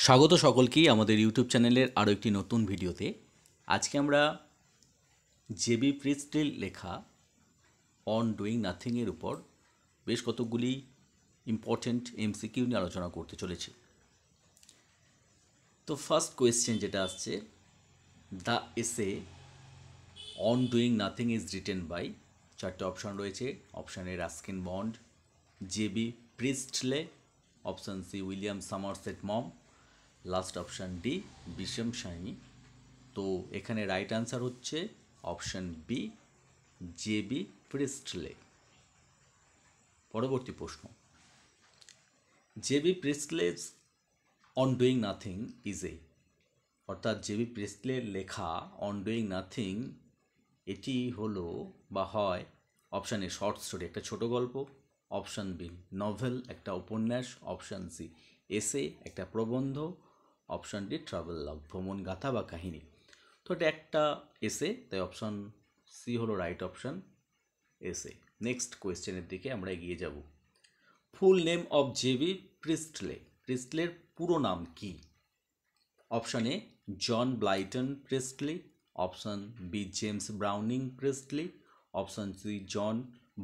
স্বাগত সকলকেই আমাদের ইউটিউব চ্যানেলের আরও একটি নতুন ভিডিওতে। আজকে আমরা জেবি প্রিস্টলির লেখা অন ডুইং নাথিংয়ের উপর বেশ কতকগুলি ইম্পর্ট্যান্ট এমসিকিউ নিয়ে আলোচনা করতে চলেছি। তো ফার্স্ট কোয়েশ্চেন যেটা আসছে, the essay on doing nothing is written by, চারটে অপশান রয়েছে। Option A Ruskin Bond, J B Priestley, option C William Somerset Maugham, last option D Bhisham Sahni. তো এখানে রাইট আনসার হচ্ছে অপশান বি, জেবি প্রিস্টলে। পরবর্তী প্রশ্ন, J B Priestley's on doing nothing is a, অর্থাৎ J B প্রিস্টলের লেখা on doing nothing এটি হলো বা হয় অপশান এ শর্ট স্টোরি, একটা ছোট গল্প, অপশান বি নভেল, একটা উপন্যাস, অপশান সি এসে, একটা প্রবন্ধ, অপশান ডি ট্রাভেল লগ, ভ্রমণ গাথা বা কাহিনী। তো এটা একটা এসে, তাই অপশান সি হলো রাইট অপশান, এসে। নেক্সট কোয়েশ্চেনের দিকে আমরা এগিয়ে যাব। Full name of J B Priestley, প্রিস্টলের পুরো নাম কি? Option A John Blyton Priestley, option B James Browning Priestley, option C John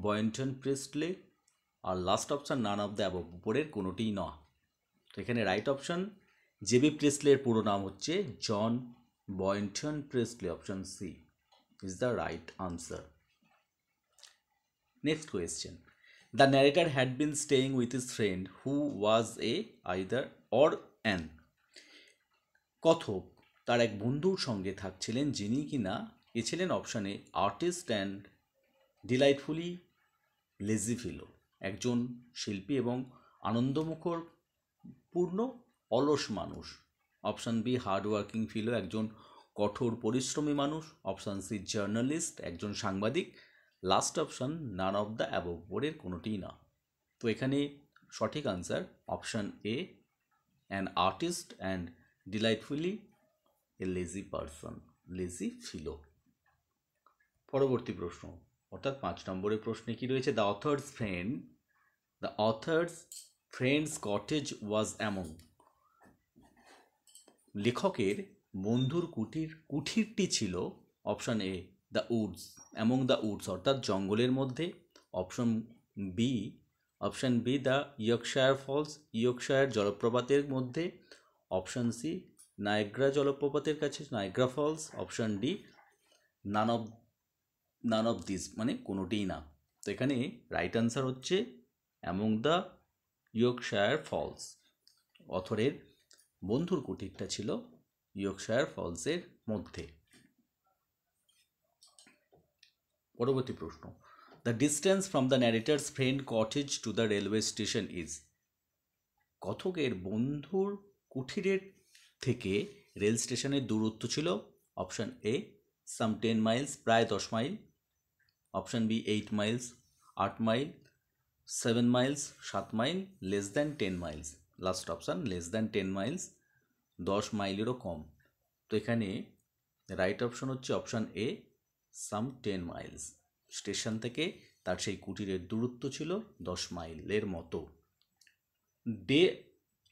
Boynton Priestley, আর last option none of the above, উপরের কোনোটিই নয়। তো এখানে রাইট অপশান জেবি প্রিস্টলের পুরো নাম হচ্ছে John Boynton Priestley, option C is the right answer. Next question, the narrator had been staying with his friend who was a either or an, কথক তার এক বন্ধুর সঙ্গে থাকছিলেন যিনি কিনা এ ছিলেন অপশানে artist and delightfully lazy fellow, একজন শিল্পী এবং আনন্দমুখর পূর্ণ অলস মানুষ, অপশান বি হার্ডওয়ার্কিং ফিলো, একজন কঠোর পরিশ্রমী মানুষ, অপশান সি জার্নালিস্ট, একজন সাংবাদিক, last option none of the above, পরের কোনোটিই না। তো এখানে সঠিক answer option A, an artist and delightfully a lazy person, lazy fellow. পরবর্তী প্রশ্ন, অর্থাৎ 5 নম্বরের প্রশ্নে কি রয়েছে, the author's friend's cottage was among, লেখকের বন্ধুর কুঠিরটি ছিল option A the woods, among the woods অর্থাৎ জঙ্গলের মধ্যে, option B the Yorkshire falls, Yorkshire জলপ্রপাতের মধ্যে, অপশান সি নায়াগ্রা জলপ্রপাতের কাছে, Niagara Falls, option D none of this, মানে কোনোটিই না। তো এখানে রাইট আনসার হচ্ছে অ্যামং দ্য ইয়র্কশায়ার ফলস, অথরের বন্ধুর কুটিরটা ছিল ইয়র্কশায়ার ফলসের মধ্যে। পরবর্তী প্রশ্ন, the distance from the narrator's friend cottage to the railway station is, কথকের বন্ধুর কুঠিরের থেকে রেল স্টেশনের দূরত্ব ছিল অপশান এ সাম 10 মাইলস, প্রায় 10 mile, option B 8 miles, 8 mile, 7 miles, 7 mile, less than 10 miles, last option less than 10 miles, 10 মাইলেরও কম। তো এখানে রাইট অপশান হচ্ছে option A some 10 miles, station থেকে তার সেই কুটিরের দূরত্ব ছিল 10 মাইলের মতো। Day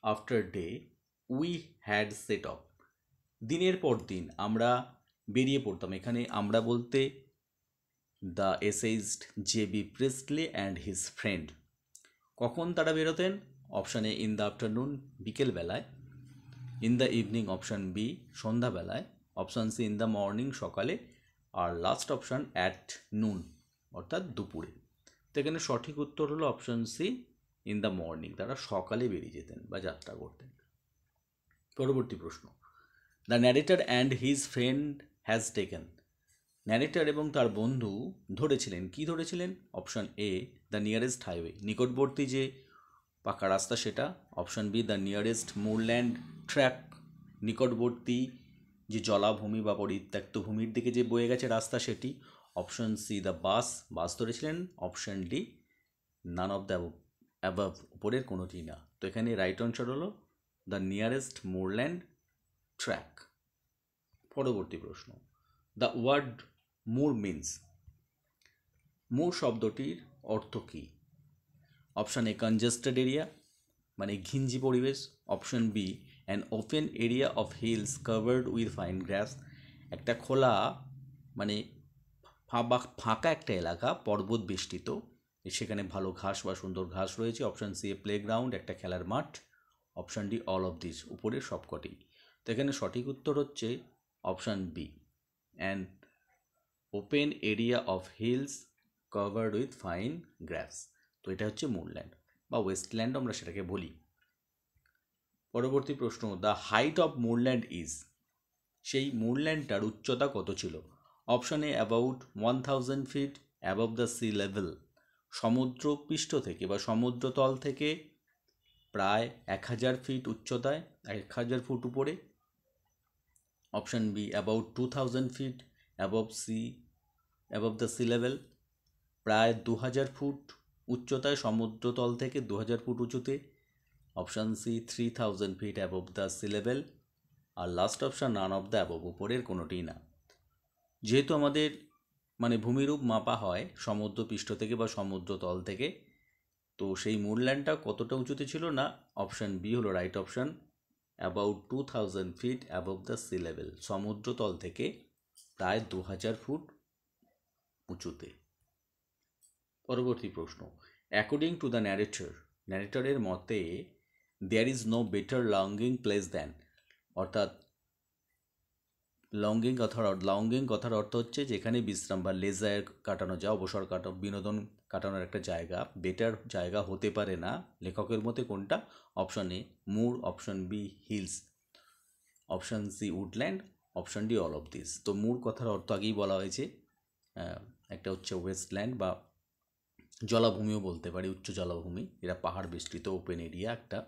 after day we had set off, দিনের পর দিন আমরা বেরিয়ে পড়তাম, এখানে আমরা বলতে the essayist JB Priestley and his friend, কখন তারা বেরোতেন, option A in the afternoon, বিকেলবেলায়, in the evening option B সন্ধ্যাবেলায়, option C in the morning সকালে, আর লাস্ট অপশান অ্যাট নুন অর্থাৎ দুপুরে। তো এখানে সঠিক উত্তর হলো option C in the morning, তারা সকালে বেরিয়ে যেতেন বা যাত্রা করতেন। পরবর্তী প্রশ্ন, the narrator and his friend has taken, narrator এবং তার বন্ধু ধরেছিলেন, কি ধরেছিলেন, option A the nearest highway, নিকটবর্তী যে পাকা রাস্তা সেটা, option B the nearest moorland track, নিকটবর্তী যে জলাভূমি বা পরিত্যক্ত ভূমির দিকে যে বয়ে গেছে রাস্তা সেটি, অপশান সি দ্য বাস ধরেছিলেন, option D none of the above, উপরের কোনোটি না। তো এখানে রাইট আনসার হলো দ্য নিয়ারেস্ট মুরল্যান্ড ট্র্যাক। পরবর্তী প্রশ্ন, the word moor means, moor শব্দটির অর্থ কী, অপশান এ কনজেস্টেড এরিয়া মানে ঘিঞ্জি পরিবেশ, option B an open area of hills covered with fine grass, একটা খোলা মানে ফাঁকা একটা এলাকা পর্বত বেষ্টিত, সেখানে ভালো ঘাস বা সুন্দর ঘাস রয়েছে। অপশান সি এ প্লেগ্রাউন্ড, একটা খেলার মাঠ। Option D all of this, উপরের সবকটি। তো এখানে সঠিক উত্তর হচ্ছে option B, and open area of hills covered with fine grass. তো এটা হচ্ছে মুরল্যান্ড বা ওয়েস্টল্যান্ড আমরা সেটাকে বলি। পরবর্তী প্রশ্ন, the height of moorland is, সেই মুরল্যান্ডটার উচ্চতা কত ছিল? Option A about 1000 feet above the sea level, সমুদ্র পৃষ্ঠ থেকে বা সমুদ্রতল থেকে প্রায় 1000 ফিট উচ্চতায়, 1000 ফুট উপরে। Option B about 2000 feet above the sea level, প্রায় 2000 ফুট উচ্চতায় সমুদ্রতল থেকে 2000 ফুট উঁচুতে। Option C 3000 feet above the sea level, আর last option none of the above, উপরের কোনোটিই না। যেহেতু আমাদের মানে ভূমিরূপ মাপা হয় সমুদ্রপৃষ্ঠ থেকে বা সমুদ্রতল থেকে, তো সেই মুরল্যান্ডটা কতটা উঁচুতে ছিল না, অপশান বি হলো right option, about 2000 feet above the sea level, সমুদ্রতল থেকে প্রায় 2000 ফুট উঁচুতে। পরবর্তী প্রশ্ন, অ্যাকর্ডিং টু দ্য ন্যারেটরের মতে there is no better longing place than, অর্থাৎ লঙ্গিং কথার অর্থ হচ্ছে যেখানে বিশ্রাম বা লেজার কাটানো যায়, অবসর বিনোদন কাটানোর একটা জায়গা, বেটার জায়গা হতে পারে না লেখকের মতে কোনটা? Option A moor, option B hills, option C woodland, option D all of this. তো মুর কথার অর্থ আগেই বলা হয়েছে, একটা হচ্ছে ওয়েস্টল্যান্ড বা জলাভূমিও বলতে পারি, উচ্চ জলাভূমি, এরা পাহাড় বেষ্টিত ওপেন এরিয়া একটা।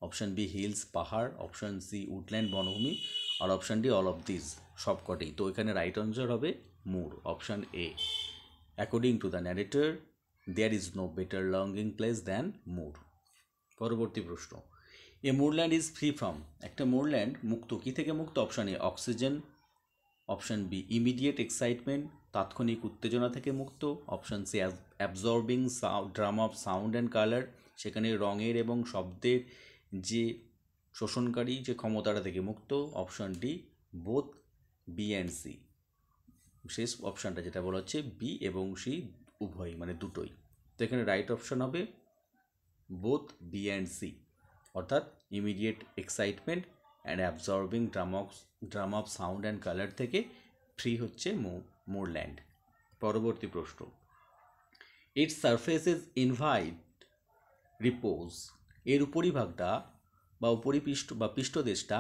অপশান বি হিলস পাহাড়, অপশান সি উডল্যান্ড বনভূমি, আর option D all of this সবকটি। তো এখানে রাইট আনসার হবে moor, option A. According to the narrator there is no better longing place than moor. পরবর্তী প্রশ্ন, a moorland is free from, একটা মুরল্যান্ড মুক্ত কি থেকে মুক্ত? Option A oxygen, option B immediate excitement, তাৎক্ষণিক উত্তেজনা থেকে মুক্ত। Option C absorbing drama of sound and colour, সেখানে রঙের এবং শব্দের যে শোষণকারী যে ক্ষমতাটা থেকে মুক্ত। Option D both, B and C, শেষ অপশানটা যেটা বলা হচ্ছে বি এবং সি উভয়ই, মানে দুটোই। তো এখানে রাইট অপশান হবে বোথ, বি অ্যান্ড সি, অর্থাৎ immediate excitement and absorbing drama of sound and colour থেকে ফ্রি হচ্ছে মুরল্যান্ড। পরবর্তী প্রশ্ন, ইটস সারফেসেস ইনভাইট রিপোজ, এর উপরিভাগটা বা উপরিপৃষ্ঠ বা পৃষ্ঠদেশটা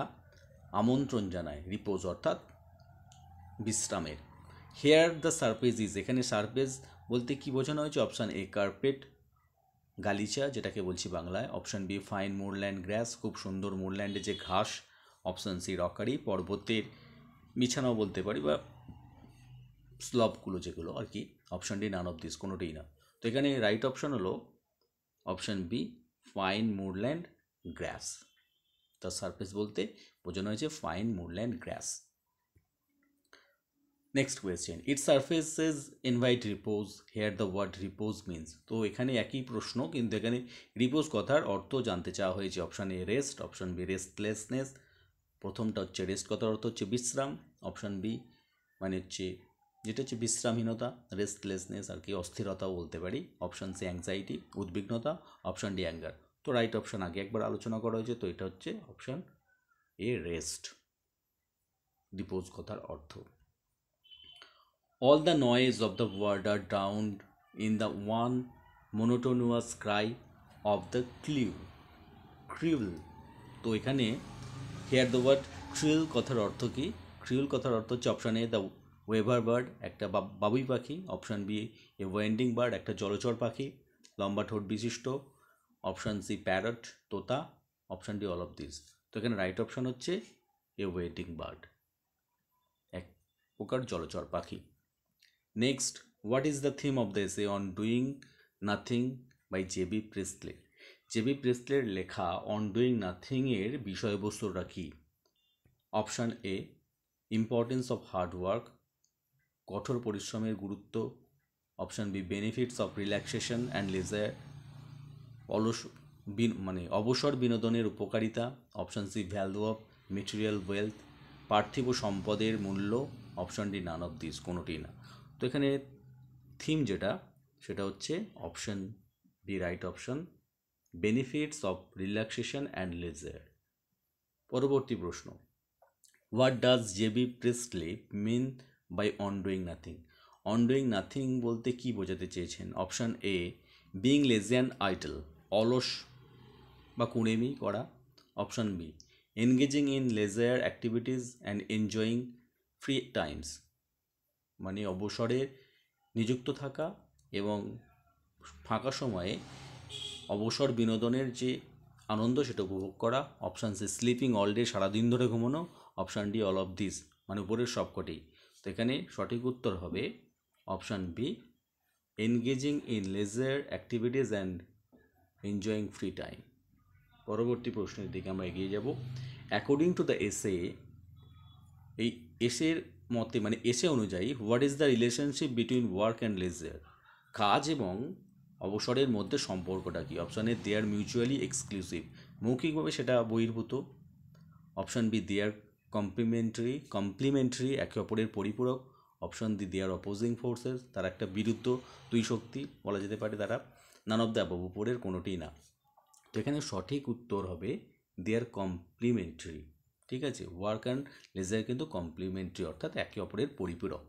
আমন্ত্রণ জানায়, রিপোজ অর্থাৎ বিশ্রামের। হেয়ার দ্য সারফেস ইজ, এখানে সারফেস বলতে কি বোঝানো হয়েছে? অপশান এ কার্পেট, গালিচা যেটাকে বলছি বাংলায়। অপশান বি ফাইন মুরল্যান্ড গ্রাস, খুব সুন্দর মুরল্যান্ডে যে ঘাস। অপশান সি রকারি, পর্বতের বিছানাও বলতে পারি বা স্লবগুলো যেগুলো আর কি। Option D none of this, কোনোটিই না। তো এখানে রাইট অপশান হলো option B fine moorland grass, তার সারফেস বলতে বোঝানো হয়েছে fine moorland grass. Next question, it's surfaces invite repose, here the word repose means. তো এখানে একই প্রশ্ন, কিন্তু এখানে রিপোজ কথার অর্থ জানতে চাওয়া হয়েছে। Option A rest, option B restlessness, প্রথমটা হচ্ছে রেস্ট কথার অর্থ হচ্ছে বিশ্রাম। অপশান বি মানে হচ্ছে যেটা হচ্ছে বিশ্রামহীনতা, রেস্টলেসনেস আর কি, অস্থিরতাও বলতে পারি। অপশান সি অ্যাংজাইটি, উদ্বিগ্নতা। Option D anger. তো রাইট অপশান আগে একবার আলোচনা করা হয়েছে, তো এটা হচ্ছে অপশান এ রেস্ট, রিপোজ কথার অর্থ। All the noise of the world are drowned in the one monotonous cry of the krill. তো এখানে হেয়ার দ্য ওয়ার্ড ক্রিল কথার অর্থ কি? ক্রিল কথার অর্থ হচ্ছে option A the weaver bird, একটা বাবুই পাখি। Option B a wending bird, একটা জলচর পাখি লম্বা ঠোঁট বিশিষ্ট। অপশান সি প্যারট, তোতা। Option D all of this. তো এখানে রাইট অপশান হচ্ছে এ ওয়েন্ডিং বার্ড, এক প্রকার জলচর পাখি। Next, what is the theme of the essay on doing nothing by J B. Priestley? J B. প্রিস্টলের লেখা অন ডুইং নাথিংয়ের বিষয়বস্তুটা কী? Option A importance of hard work, কঠোর পরিশ্রমের গুরুত্ব। Option B benefits of relaxation and leisure, অলস মানে অবসর বিনোদনের উপকারিতা, option C value of material wealth, পার্থিব সম্পদের মূল্য, option D none of this, কোনোটি না। তো এখানে থিম যেটা সেটা হচ্ছে option B right option, benefits of relaxation and leisure. পরবর্তী প্রশ্ন, what does JB Priestley mean by on doing nothing? On doing nothing বলতে কি বোঝাতে চেয়েছেন? Option A being lazy and idle, অলস বা কুড়েমি করা। Option B engaging in leisure activities and enjoying free times, মানে অবসরে নিযুক্ত থাকা এবং ফাঁকা সময়ে অবসর বিনোদনের যে আনন্দ সেটা উপভোগ করা। Option C sleeping all day, সারাদিন ধরে ঘুমানো। Option D all of this, মানে উপরের সবকটি। তো এখানে সঠিক উত্তর হবে option B, engaging in leisure activities and enjoying free time. পরবর্তী প্রশ্নের দিকে আমরা এগিয়ে যাব। অ্যাকর্ডিং টু দ্য এসে, এই এসের মতে মানে এসে অনুযায়ী, what is the relationship between work and leisure? কাজ এবং অবসরের মধ্যে সম্পর্কটা কি? Option A they are mutually exclusive, মৌখিকভাবে সেটা বহির্ভূত। Option B they are complementary, একে অপরের পরিপূরক। Option D they are opposing forces, তারা একটা বিরুদ্ধ দুই শক্তি বলা যেতে পারে তারা। নান অফ দ্য অ্যাবভ, উপরের কোনোটিই না। তো এখানে সঠিক উত্তর হবে দে আর কমপ্লিমেন্টারি। ঠিক আছে, ওয়ার্ক অ্যান্ড লেজার কিন্তু কমপ্লিমেন্টারি, অর্থাৎ একে অপরের পরিপূরক।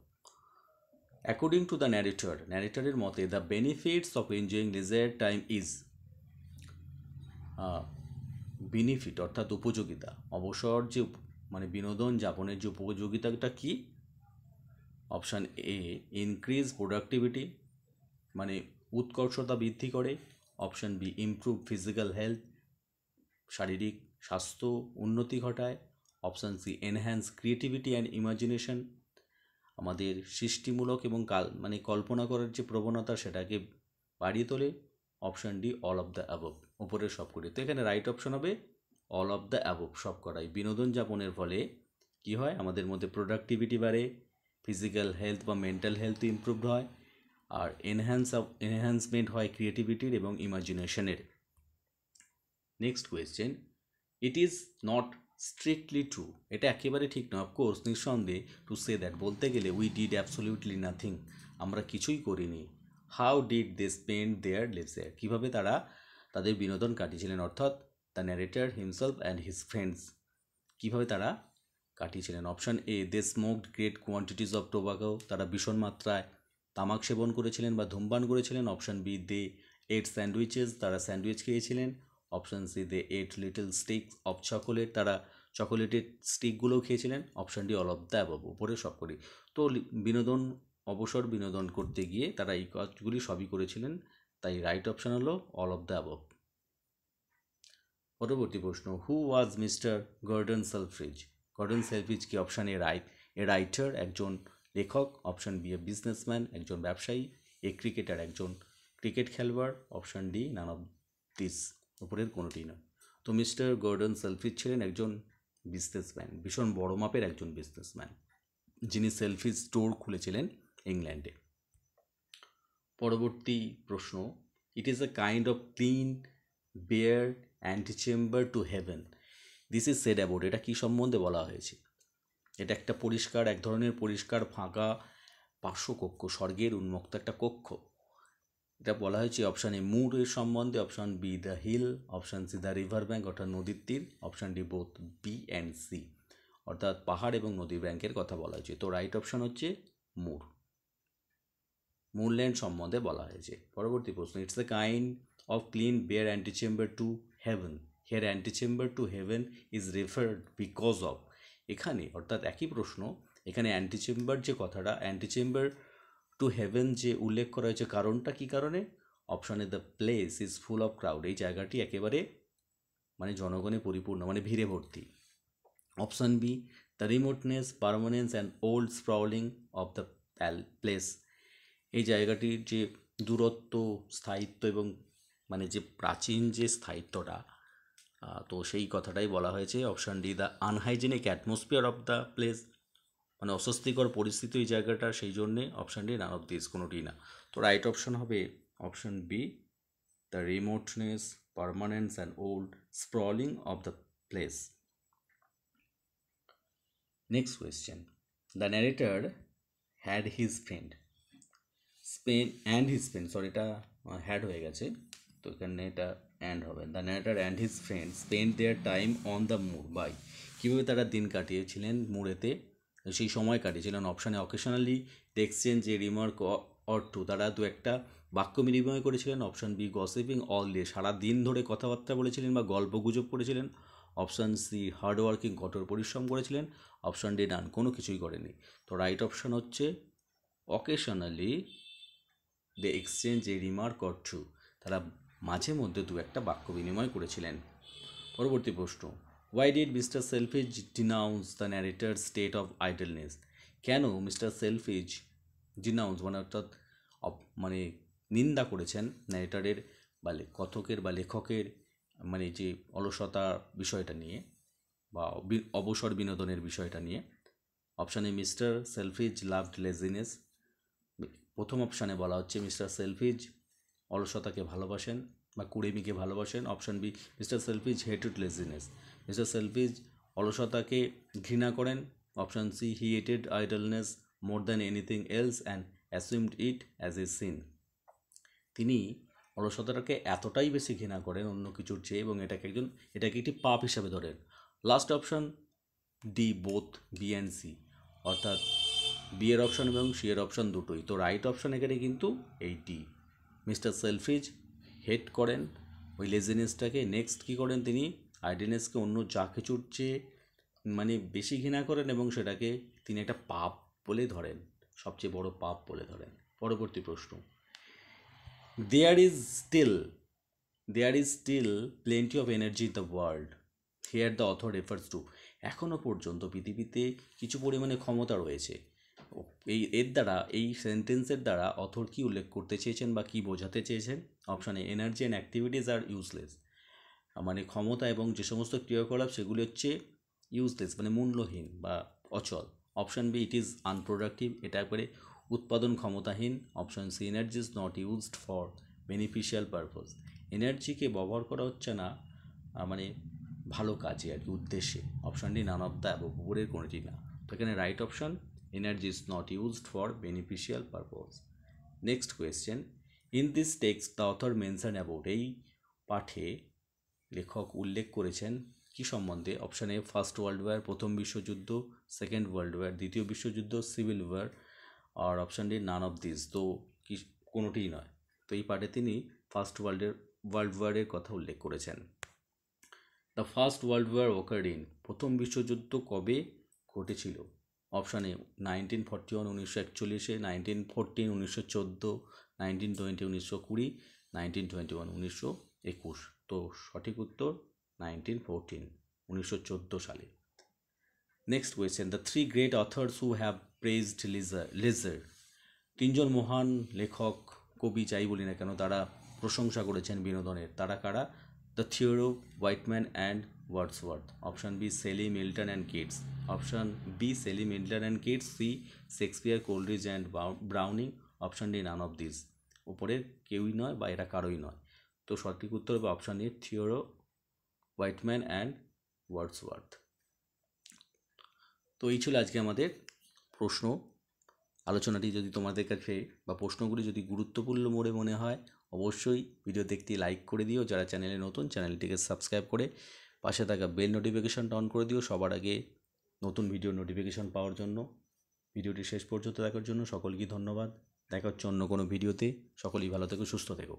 অ্যাকর্ডিং টু দ্য ন্যারেটরের মতে the benefits of enjoying leisure time is, benefit অর্থাৎ উপযোগিতা, অবসর যে মানে বিনোদন যাপনের যে উপযোগিতাটা কি? অপশান এ ইনক্রিজ প্রোডাক্টিভিটি, মানে উৎকর্ষতা বৃদ্ধি করে। Option B improve physical health, শারীরিক স্বাস্থ্য উন্নতি ঘটায়। Option C enhance creativity and imagination, আমাদের সৃষ্টিমূলক এবং মানে কল্পনা করার যে প্রবণতা সেটাকে বাড়িয়ে তোলে। Option D all of the above, উপরের সবকটি। তো এখানে রাইট অপশান হবে অল অফ দ্য অ্যাবভ, সবকটাই। বিনোদন যাপনের ফলে কি হয়? আমাদের মধ্যে প্রোডাক্টিভিটি বাড়ে, ফিজিক্যাল হেলথ বা মেন্টাল হেলথ ইমপ্রুভড হয়, আর এনহ্যান্সমেন্ট হয় ক্রিয়েটিভিটির এবং ইমাজিনেশনের। Next question, it is not strictly true, এটা একেবারে ঠিক নয়, অফকোর্স নিঃসন্দেহে, টু সে দ্যাট বলতে গেলে, উই ডিড অ্যাবসলিউটলি নাথিং, আমরা কিছুই করিনি। How did they spend their leisure, কীভাবে তারা তাদের বিনোদন কাটিয়েছিলেন, অর্থাৎ the narrator himself and his friends কীভাবে তারা কাটিয়েছিলেন। Option A they smoked great quantities of tobacco, তারা ভীষণ মাত্রায় তামাক সেবন করেছিলেন বা ধূমপান করেছিলেন। Option B they ate sandwiches, তারা স্যান্ডউইচ খেয়েছিলেন। Option C they ate little sticks of chocolate, তারা চকোলেটের স্টিকগুলোও খেয়েছিলেন। Option D all of the above, উপরে সব করি। তো বিনোদন অবসর বিনোদন করতে গিয়ে তারা এই কাজগুলি সবই করেছিলেন, তাই রাইট অপশান হলো অল অফ দ্য অ্যাবভ। পরবর্তী প্রশ্ন, হু ওয়াজ মিস্টার গর্ডন সেলফ্রিজ? গর্ডন সেলফ্রিজ কি? অপশান এ রাইটার, একজন লেখক। অপশান বি এ বিজনেসম্যান, একজন ব্যবসায়ী। এ ক্রিকেটার, একজন ক্রিকেট খেলোয়াড়। Option D none of this, উপরের কোনোটি নয়। তো মিস্টার গর্ডন সেলফ্রিজ ছিলেন একজন বিজনেসম্যান, ভীষণ বড় মাপের একজন বিজনেসম্যান, যিনি সেলফ্রিজ স্টোর খুলেছিলেন ইংল্যান্ডে। পরবর্তী প্রশ্ন, it is a kind of clean bare antechamber to heaven, this is said about, এটা কী সম্বন্ধে বলা হয়েছে? এটা একটা পরিষ্কার, এক ধরনের পরিষ্কার ফাঁকা পার্শ্বকক্ষ, স্বর্গের উন্মুক্ত একটা কক্ষ, এটা বলা হয়েছে। অপশান এ মুরের সম্বন্ধে। Option B the hill. Option C the river bank, অর্থাৎ নদীর তীর। Option D both B and C, অর্থাৎ পাহাড় এবং নদীর ব্যাঙ্কের কথা বলা হয়েছে। তো রাইট অপশান হচ্ছে মুরল্যান্ড সম্বন্ধে বলা হয়েছে। পরবর্তী প্রশ্ন, it's a kind of clean bare antechamber to heaven, here antechamber to heaven is referred because of, এখানে অর্থাৎ একই প্রশ্ন, এখানে অ্যান্টিচেম্বার যে কথাটা, অ্যান্টিচেম্বার টু হেভেন যে উল্লেখ করা হয়েছে, কারণটা কী কারণে? Option A the place is full of crowd, এই জায়গাটি একেবারে মানে জনগণে পরিপূর্ণ, মানে ভিড়ে ভর্তি। Option B the remoteness, permanence and old sprawling of the place, এই জায়গাটির যে দূরত্ব, স্থায়িত্ব এবং মানে যে প্রাচীন যে স্থায়িত্বটা, তো সেই কথাটাই বলা হয়েছে। Option D the unhygienic atmosphere of the place, মানে অস্বস্তিকর পরিস্থিতি ওই জায়গাটা, সেই জন্যে। Option D none of this, কোনোটি না। তো রাইট অপশান হবে option B the remoteness, permanence and old sprawling of the place. Next question. The narrator had his friend Spain and his friend, sorry এটা হ্যাড হয়ে গেছে, তো এখানে এটা অ্যান্ড হবে। The narrator and his friend spent their time on the moor by, কীভাবে তারা দিন কাটিয়েছিলেন মুরেতে, সেই সময় কাটিয়েছিলেন। Option A occasionally they exchange a remark or two, তারা দু একটা বাক্য বিনিময় করেছিলেন। Option B gossiping all day, সারা দিন ধরে কথাবার্তা বলেছিলেন বা গল্প গুজব করেছিলেন। অপশান সি হার্ডওয়ার্কিং, কঠোর পরিশ্রম করেছিলেন। অপশান ডি ডান, কোনো কিছুই করেনি। তো রাইট অপশান হচ্ছে occasionally they exchange a remark or two, তারা মাঝে মধ্যে দু একটা বাক্য বিনিময় করেছিলেন। পরবর্তী প্রশ্ন, why did Mr Selfridge denounce the narrator state of idleness, কেন মিস্টার সেলফিজ ডিনাউন্স মানে অর্থাৎ মানে নিন্দা করেছেন ন্যারেটারের বা কথকের বা লেখকের মানে যে অলসতা বিষয়টা নিয়ে বা অবসর বিনোদনের বিষয়টা নিয়ে। অপশানে মিস্টার সেলফিজ লাভড লেজিনেস, প্রথম অপশানে বলা হচ্ছে মিস্টার সেলফিজ অলসতাকে ভালোবাসেন বা কুড়েমিকে ভালোবাসেন। Option B Mr Selfridge hated laziness, Mr Selfridge অলসতাকে ঘৃণা করেন। Option C he hated idleness more than anything else and assumed it as a sin, তিনি অলসতাটাকে এতটাই বেশি ঘৃণা করেন অন্য কিছুর চেয়ে এবং এটাকে একটি পাপ হিসাবে ধরেন। Last option D both B and C, অর্থাৎ বি এর অপশান এবং সি এর অপশান দুটোই। তো রাইট অপশান এখানে কিন্তু এই ডি, মিস্টার সেলফিজ হেট করেন ওই লেজিনেসটাকে। নেক্সট কী করেন, তিনি আইডলনেসকে অন্য যা কিছুর চেয়ে মানে বেশি ঘৃণা করেন এবং সেটাকে তিনি একটা পাপ বলে ধরেন, সবচেয়ে বড় পাপ বলে ধরেন। পরবর্তী প্রশ্ন, there is still plenty of energy in the world, here the author refers to, এখনও পর্যন্ত পৃথিবীতে কিছু পরিমাণে ক্ষমতা রয়েছে। এর দ্বারা এই সেন্টেন্সের দ্বারা অথর কি উল্লেখ করতে চেয়েছেন বা কি বোঝাতে চেয়েছেন? অপশানে energy and activities are useless, মানে ক্ষমতা এবং যে সমস্ত ক্রিয়াকলাপ সেগুলি হচ্ছে ইউজলেস মানে মূল্যহীন বা অচল। Option B it is unproductive, এটা একবারে উৎপাদন ক্ষমতাহীন। Option C energy is not used for beneficial purpose, এনার্জিকে ব্যবহার করা হচ্ছে না মানে ভালো কাজে আর কি উদ্দেশ্যে। Option D none of the above, উপরের কোনোটি না। তো এখানে right option energy is not used for beneficial purpose. Next question, in this text the author mention about, এই পাঠে লেখক উল্লেখ করেছেন কি সম্বন্ধে? Option A first world war প্রথম বিশ্বযুদ্ধ, সেকেন্ড ওয়ার্ল্ড ওয়ার দ্বিতীয় বিশ্বযুদ্ধ, সিভিল ওয়ার, আর option D none of this, তো কি কোনোটিই নয়। তো এই পাঠে তিনি ফার্স্ট ওয়ার্ল্ড ওয়ারের কথা উল্লেখ করেছেন। The first world war occurred in, প্রথম বিশ্বযুদ্ধ কবে ঘটেছিল? Option A 1941 1941, 1914 1914, 1920 1920, 1921 1921। তো সঠিক উত্তর 1914 1914 সালে। Next question, the three great authors who have praised leisure, তিনজন মহান লেখক কবি যাই বলি না কেন তারা প্রশংসা করেছেন বিনোদনের, তারা কারা? The Thoreau, Whitman and Wordsworth. Option B Shelley, Milton and Keats. Option B Shelley, Milton and Keats. C Shakespeare, Coleridge and Browning. Option D none of this, উপরের কেউই নয় বা এরা কারোই নয়। তো সঠিক উত্তর হবে option A থিওরো, Whitman and Wordsworth. তো এই ছিল আজকে আমাদের প্রশ্ন আলোচনাটি। যদি তোমাদের কাছে বা প্রশ্নগুলি যদি গুরুত্বপূর্ণ বলে মনে হয় অবশ্যই ভিডিওতে একটি লাইক করে দিও। যারা চ্যানেলে নতুন চ্যানেলটিকে সাবস্ক্রাইব করে পাশে থাকা বেল নোটিফিকেশানটা অন করে দিও সবার আগে নতুন ভিডিও নোটিফিকেশান পাওয়ার জন্য। ভিডিওটি শেষ পর্যন্ত দেখার জন্য সকলকে ধন্যবাদ। দেখা হচ্ছে অন্য কোনো ভিডিওতে। সকলেই ভালো থেকো, সুস্থ থেকো।